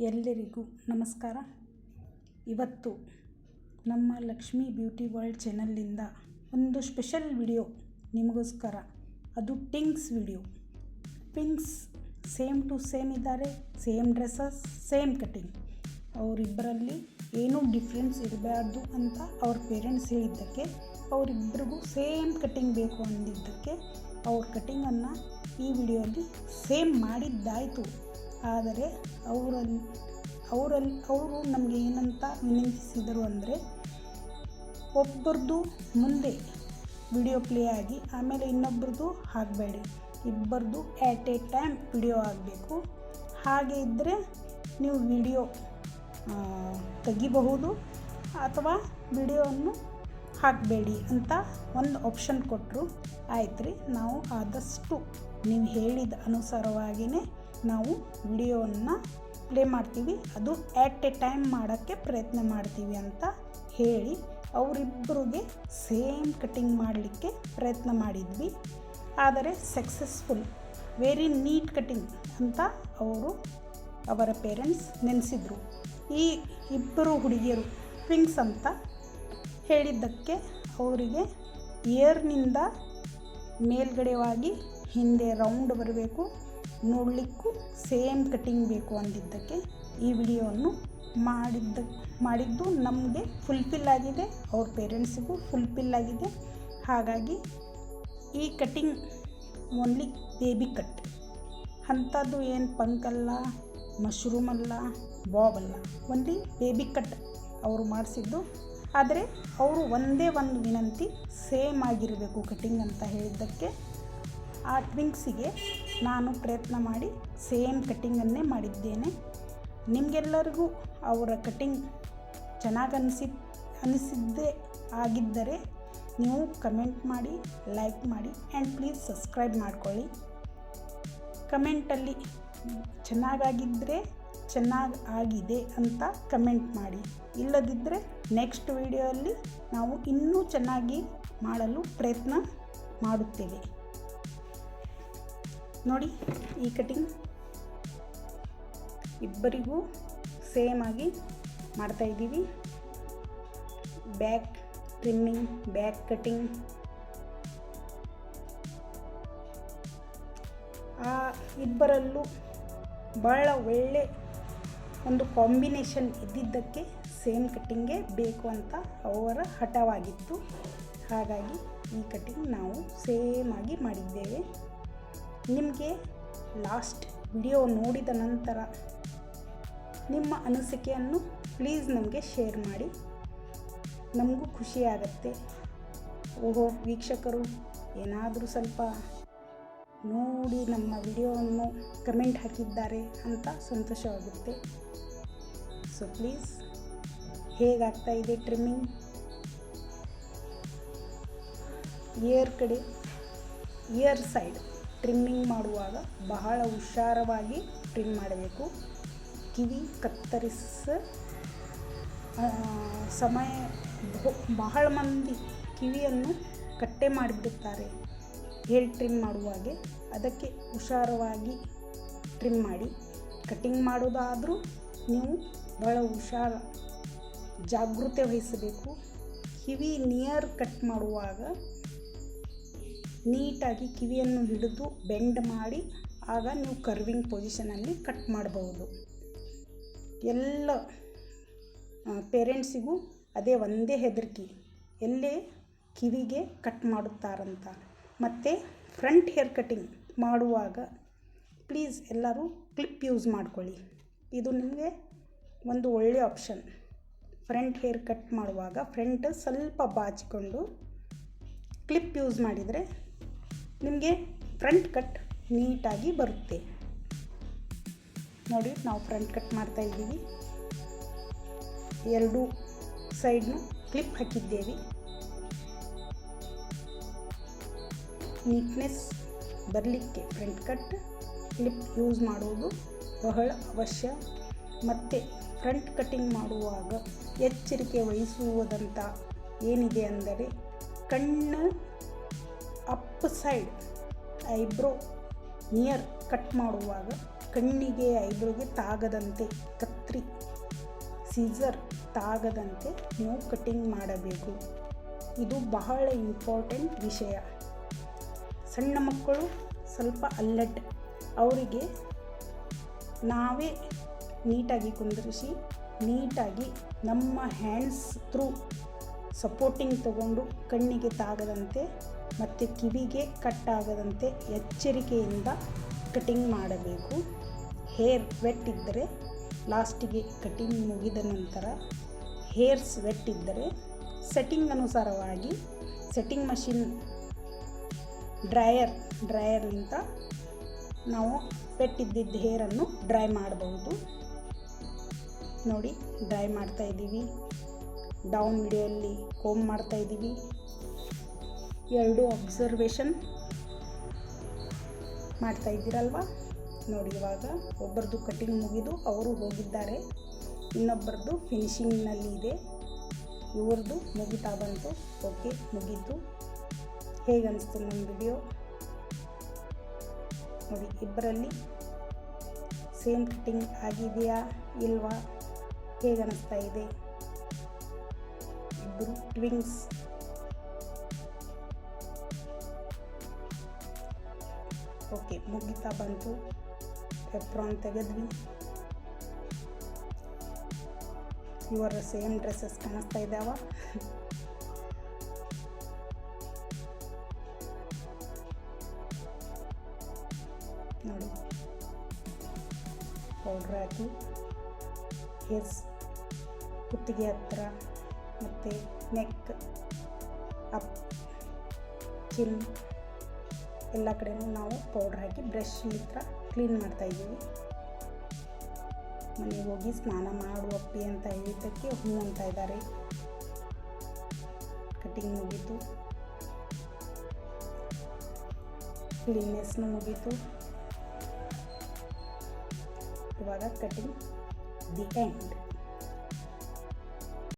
ಎಲ್ಲರಿಗೂ ನಮಸ್ಕಾರ. ಇವತ್ತು ನಮ್ಮ ಲಕ್ಷ್ಮಿ ಬ್ಯೂಟಿ ವರ್ಲ್ಡ್ ಚಾನಲ್ನಿಂದ ಒಂದು ಸ್ಪೆಷಲ್ ವಿಡಿಯೋ ನಿಮಗೋಸ್ಕರ. ಅದು ಪಿಂಕ್ಸ್ ವಿಡಿಯೋ. ಪಿಂಕ್ಸ್ ಸೇಮ್ ಟು ಸೇಮ್ ಇದ್ದಾರೆ, ಸೇಮ್ ಡ್ರೆಸ್ಸಸ್, ಸೇಮ್ ಕಟಿಂಗ್. ಅವರಿಬ್ಬರಲ್ಲಿ ಏನೂ ಡಿಫ್ರೆನ್ಸ್ ಇರಬಾರ್ದು ಅಂತ ಅವ್ರ ಪೇರೆಂಟ್ಸ್ ಹೇಳಿದ್ದಕ್ಕೆ, ಅವರಿಬ್ಬರಿಗೂ ಸೇಮ್ ಕಟಿಂಗ್ ಬೇಕು ಅಂದಿದ್ದಕ್ಕೆ ಅವ್ರ ಕಟಿಂಗನ್ನು ಈ ವಿಡಿಯೋದಲ್ಲಿ ಸೇಮ್ ಮಾಡಿದ್ದಾಯಿತು. ಆದರೆ ಅವರು ನಮಗೆ ಏನಂತ ವಿನಂತಿಸಿದರು ಅಂದರೆ, ಒಬ್ಬರದ್ದು ಮುಂದೆ ವಿಡಿಯೋ ಪ್ಲೇ ಆಗಿ ಆಮೇಲೆ ಇನ್ನೊಬ್ರದ್ದು ಆಗಬೇಡಿ, ಇಬ್ಬರದ್ದು ಆ್ಯಟ್ ಎ ಟೈಮ್ ವಿಡಿಯೋ ಆಗಬೇಕು. ಹಾಗೆ ಇದ್ದರೆ ನೀವು ವಿಡಿಯೋ ತೆಗಿಬಹುದು ಅಥವಾ ವಿಡಿಯೋವನ್ನು ಹಾಕಬೇಡಿ ಅಂತ ಒಂದು ಆಪ್ಷನ್ ಕೊಟ್ಟರು. ಆಯ್ತು ರೀ, ನಾವು ಆದಷ್ಟು ನೀವು ಹೇಳಿದ ಅನುಸಾರವಾಗಿಯೇ ನಾವು ವಿಡಿಯೋವನ್ನು ಪ್ಲೇ ಮಾಡ್ತೀವಿ, ಅದು ಆ್ಯಟ್ ಎ ಟೈಮ್ ಮಾಡೋಕ್ಕೆ ಪ್ರಯತ್ನ ಮಾಡ್ತೀವಿ ಅಂತ ಹೇಳಿ ಅವರಿಬ್ಬರಿಗೆ ಸೇಮ್ ಕಟಿಂಗ್ ಮಾಡಲಿಕ್ಕೆ ಪ್ರಯತ್ನ ಮಾಡಿದ್ವಿ. ಆದರೆ ಸಕ್ಸಸ್ಫುಲ್, ವೆರಿ ನೀಟ್ ಕಟಿಂಗ್ ಅಂತ ಅವರ ಪೇರೆಂಟ್ಸ್ ನೆನೆಸಿದ್ರು. ಈ ಇಬ್ಬರು ಹುಡುಗಿಯರು ಪಿಂಕ್ಸ್ ಅಂತ ಹೇಳಿದ್ದಕ್ಕೆ ಅವರಿಗೆ ಇಯರ್ನಿಂದ ಮೇಲ್ಗಡೆವಾಗಿ ಹಿಂದೆ ರೌಂಡ್ ಬರಬೇಕು, ನೋಡಲಿಕ್ಕೂ ಸೇಮ್ ಕಟಿಂಗ್ ಬೇಕು ಅಂದಿದ್ದಕ್ಕೆ ಈ ವಿಡಿಯೋವನ್ನು ಮಾಡಿದ್ದು ನಮಗೆ ಫುಲ್ಫಿಲ್ ಆಗಿದೆ, ಅವ್ರ ಪೇರೆಂಟ್ಸಿಗೂ ಫುಲ್ಫಿಲ್ ಆಗಿದೆ. ಹಾಗಾಗಿ ಈ ಕಟಿಂಗ್ ಓನ್ಲಿ ಬೇಬಿ ಕಟ್, ಅಂಥದ್ದು ಏನು ಪಂಕಲ್ಲ, ಮಶ್ರೂಮ್ ಅಲ್ಲ, ಬಾಬ್ ಅಲ್ಲ, ಓನ್ಲಿ ಬೇಬಿ ಕಟ್ ಅವರು ಮಾಡಿಸಿದ್ದು. ಆದರೆ ಅವರು ಒಂದೇ ಒಂದು ವಿನಂತಿ, ಸೇಮ್ ಆಗಿರಬೇಕು ಕಟಿಂಗ್ ಅಂತ ಹೇಳಿದ್ದಕ್ಕೆ ಆ ಟ್ವಿಂಕ್ಸಿಗೆ ನಾನು ಪ್ರಯತ್ನ ಮಾಡಿ ಸೇಮ್ ಕಟಿಂಗನ್ನೇ ಮಾಡಿದ್ದೇನೆ. ನಿಮಗೆಲ್ಲರಿಗೂ ಅವರ ಕಟಿಂಗ್ ಚೆನ್ನಾಗಿ ಅನಿಸಿದ್ದೇ ಆಗಿದ್ದರೆ ನೀವು ಕಮೆಂಟ್ ಮಾಡಿ, ಲೈಕ್ ಮಾಡಿ ಆ್ಯಂಡ್ ಪ್ಲೀಸ್ ಸಬ್ಸ್ಕ್ರೈಬ್ ಮಾಡ್ಕೊಳ್ಳಿ. ಕಮೆಂಟಲ್ಲಿ ಚೆನ್ನಾಗಾಗಿದ್ದರೆ ಚೆನ್ನಾಗಿ ಆಗಿದೆ ಅಂತ ಕಮೆಂಟ್ ಮಾಡಿ, ಇಲ್ಲದಿದ್ದರೆ ನೆಕ್ಸ್ಟ್ ವಿಡಿಯೋಲ್ಲಿ ನಾವು ಇನ್ನೂ ಚೆನ್ನಾಗಿ ಮಾಡಲು ಪ್ರಯತ್ನ ಮಾಡುತ್ತೇವೆ. ನೋಡಿ, ಈ ಕಟಿಂಗ್ ಇಬ್ಬರಿಗೂ ಸೇಮ್ ಆಗಿ ಮಾಡ್ತಾಯಿದ್ದೀವಿ. Back trimming, back cutting. ಆ ಇಬ್ಬರಲ್ಲೂ ಭಾಳ ಒಳ್ಳೆ ಒಂದು ಕಾಂಬಿನೇಷನ್ ಇದ್ದಿದ್ದಕ್ಕೆ ಸೇಮ್ ಕಟ್ಟಿಂಗೇ ಬೇಕು ಅಂತ ಅವರ ಹಠವಾಗಿತ್ತು. ಹಾಗಾಗಿ ಈ ಕಟಿಂಗ್ ನಾವು ಸೇಮ್ ಆಗಿ ಮಾಡಿದ್ದೇವೆ. ನಿಮಗೆ ಲಾಸ್ಟ್ ವಿಡಿಯೋ ನೋಡಿದ ನಂತರ ನಿಮ್ಮ ಅನಿಸಿಕೆಯನ್ನು ಪ್ಲೀಸ್ ನಮಗೆ ಶೇರ್ ಮಾಡಿ, ನಮಗೂ ಖುಷಿಯಾಗತ್ತೆ. ಓಹೋ, ವೀಕ್ಷಕರು ಏನಾದರೂ ಸ್ವಲ್ಪ ನೋಡಿ ನಮ್ಮ ವಿಡಿಯೋವನ್ನು ಕಮೆಂಟ್ ಹಾಕಿದ್ದಾರೆ ಅಂತ ಸಂತೋಷವಾಗುತ್ತೆ. ಸೊ ಪ್ಲೀಸ್, ಹೇಗಾಗ್ತಾ ಇದೆ ಟ್ರಿಮ್ಮಿಂಗ್? ಇಯರ್ ಸೈಡ್ ಟ್ರಿಮ್ಮಿಂಗ್ ಮಾಡುವಾಗ ಬಹಳ ಹುಷಾರವಾಗಿ ಟ್ರಿಮ್ ಮಾಡಬೇಕು. ಕಿವಿ ಕತ್ತರಿಸ ಸಮಯ ಬಹಳ ಮಂದಿ ಕಿವಿಯನ್ನು ಕಟ್ಟೆ ಮಾಡಿಬಿಡುತ್ತಾರೆ ಹೇರ್ ಟ್ರಿಮ್ ಮಾಡುವಾಗೆ. ಅದಕ್ಕೆ ಹುಷಾರವಾಗಿ ಟ್ರಿಮ್ ಮಾಡಿ. ಕಟಿಂಗ್ ಮಾಡೋದಾದರೂ ನೀವು ಬಹಳ ಜಾಗೃತೆ ವಹಿಸಬೇಕು. ಕಿವಿ ನಿಯರ್ ಕಟ್ ಮಾಡುವಾಗ ನೀಟಾಗಿ ಕಿವಿಯನ್ನು ಹಿಡಿದು ಬೆಂಡ್ ಮಾಡಿ, ಆಗ ನೀವು ಕರ್ವಿಂಗ್ ಪೊಸಿಷನಲ್ಲಿ ಕಟ್ ಮಾಡಬಹುದು. ಎಲ್ಲ ಪೇರೆಂಟ್ಸಿಗೂ ಅದೇ ಒಂದೇ ಹೆದರಿಕೆ, ಎಲ್ಲೇ ಕಿವಿಗೆ ಕಟ್ ಮಾಡುತ್ತಾರಂತ. ಮತ್ತು ಫ್ರಂಟ್ ಹೇರ್ ಕಟಿಂಗ್ ಮಾಡುವಾಗ ಪ್ಲೀಸ್ ಎಲ್ಲರೂ ಕ್ಲಿಪ್ ಯೂಸ್ ಮಾಡ್ಕೊಳ್ಳಿ. ಇದು ನಿಮಗೆ ಒಂದು ಒಳ್ಳೆಯ ಆಪ್ಷನ್. ಫ್ರಂಟ್ ಹೇರ್ ಕಟ್ ಮಾಡುವಾಗ ಫ್ರಂಟ್ ಸ್ವಲ್ಪ ಬಾಚಿಕೊಂಡು ಕ್ಲಿಪ್ ಯೂಸ್ ಮಾಡಿದರೆ ನಿಮಗೆ ಫ್ರಂಟ್ ಕಟ್ ನೀಟಾಗಿ ಬರುತ್ತೆ. ನೋಡಿ, ನಾವು ಫ್ರಂಟ್ ಕಟ್ ಮಾಡ್ತಾ ಇದ್ದೀವಿ. ಎರಡೂ ಸೈಡ್ನು ಕ್ಲಿಪ್ ಹಾಕಿದ್ದೇವೆ. ನೀಟ್ನೆಸ್ ಬರಲಿಕ್ಕೆ ಫ್ರಂಟ್ ಕಟ್ ಕ್ಲಿಪ್ ಯೂಸ್ ಮಾಡುವುದು ಬಹಳ ಅವಶ್ಯ. ಮತ್ತು ಫ್ರಂಟ್ ಕಟಿಂಗ್ ಮಾಡುವಾಗ ಎಚ್ಚರಿಕೆ ವಹಿಸುವುದಂತ ಏನಿದೆ ಅಂದರೆ, ಕಣ್ಣು up side eyebrow near cut ಮಾಡುವಾಗ ಕಣ್ಣಿಗೆ ಐಬ್ರೋಗೆ ತಾಗದಂತೆ ಕತ್ರಿ ಸೀಸರ್ ತಾಗದಂತೆ ನೀವು ಕಟಿಂಗ್ ಮಾಡಬೇಕು. ಇದು ಬಹಳ ಇಂಪಾರ್ಟೆಂಟ್ ವಿಷಯ. ಸಣ್ಣ ಮಕ್ಕಳು ಸ್ವಲ್ಪ ಅಲರ್ಟ್, ಅವರಿಗೆ ನಾವೇ ನೀಟಾಗಿ ಕುಂದಿರಿಸಿ ನೀಟಾಗಿ ನಮ್ಮ ಹ್ಯಾಂಡ್ಸ್ ಥ್ರೂ ಸಪೋರ್ಟಿಂಗ್ ತಗೊಂಡು ಕಣ್ಣಿಗೆ ತಾಗದಂತೆ ಮತ್ತು ಕಿವಿಗೆ ಕಟ್ಟಾಗದಂತೆ ಎಚ್ಚರಿಕೆಯಿಂದ ಕಟಿಂಗ್ ಮಾಡಬೇಕು. ಹೇರ್ ವೆಟ್ ಇದ್ದರೆ ಲಾಸ್ಟಿಗೆ ಕಟಿಂಗ್ ಮುಗಿದ ನಂತರ ಹೇರ್ಸ್ ವೆಟ್ ಇದ್ದರೆ ಸೆಟ್ಟಿಂಗ್ ಅನುಸಾರವಾಗಿ ಸೆಟ್ಟಿಂಗ್ ಮಷಿನ್ ಡ್ರೈಯರ್ನಿಂದ ನಾವು ವೆಟ್ ಇದ್ದಿದ್ದ ಹೇರನ್ನು ಡ್ರೈ ಮಾಡಬಹುದು. ನೋಡಿ, ಡ್ರೈ ಮಾಡ್ತಾಯಿದ್ದೀವಿ. ಡೌನ್ ವಿಡಿಯೋಲ್ಲಿ ಕೋಮ್ ಮಾಡ್ತಾಯಿದ್ದೀವಿ. ಎರಡು ಅಬ್ಸರ್ವೇಷನ್ ಮಾಡ್ತಾಯಿದ್ದೀರಲ್ವ. ನೋಡಿ, ಇವಾಗ ಒಬ್ಬರದು ಕಟಿಂಗ್ ಮುಗಿದು ಅವರು ಹೋಗಿದ್ದಾರೆ, ಇನ್ನೊಬ್ಬರದು ಫಿನಿಶಿಂಗ್ನಲ್ಲಿ ಇದೆ. ಇವ್ರದ್ದು ಮುಗಿತಾ ಬಂತು. ಓಕೆ, ಮುಗೀತು. ಹೇಗನ್ನಿಸ್ತು ನಮ್ಮ ವಿಡಿಯೋ? ನೋಡಿ, ಇಬ್ಬರಲ್ಲಿ ಸೇಮ್ ಕಟಿಂಗ್ ಆಗಿದೆಯಾ ಇಲ್ವಾ, ಹೇಗನ್ನಿಸ್ತಾ ಇದೆ? ಇಬ್ಬರು ಟ್ವಿನ್ಸ್. ಓಕೆ, ಮುಗಿತಾ ಬಂತು. ಎಪ್ರಾನ್ ತೆಗೆದ್ವಿ. ಇವರ ಸೇಮ್ ಡ್ರೆಸ್ಸಸ್ ಕಾಣಿಸ್ತಾ ಇದ್ದಾವ. ನೋಡಿ, ಪೌಡ್ರ್ ಹಾಕಿ ಕುತ್ತಿಗೆ ಹತ್ರ ಮತ್ತು ನೆಕ್ ಅಪ್ ಚಿನ್ ಎಲ್ಲ ಕಡೆಯೂ ನಾವು ಪೌಡ್ರ್ ಹಾಕಿ ಬ್ರಷ್ ಹತ್ರ ಕ್ಲೀನ್ ಮಾಡ್ತಾಯಿದ್ದೀವಿ. ಮನೆಗೆ ಹೋಗಿ ಸ್ನಾನ ಮಾಡು ಅಪ್ಪಿ ಅಂತ ಹೇಳಿದ್ದಕ್ಕೆ ಹೂ ಅಂತ ಇದ್ದಾರೆ. ಕಟಿಂಗ್ ಮುಗೀತು, ಕ್ಲೀನ್ನೆಸ್ನು ಮುಗೀತು. ಇವಾಗ ಕಟಿಂಗ್ ದಿ ಎಂಡ್.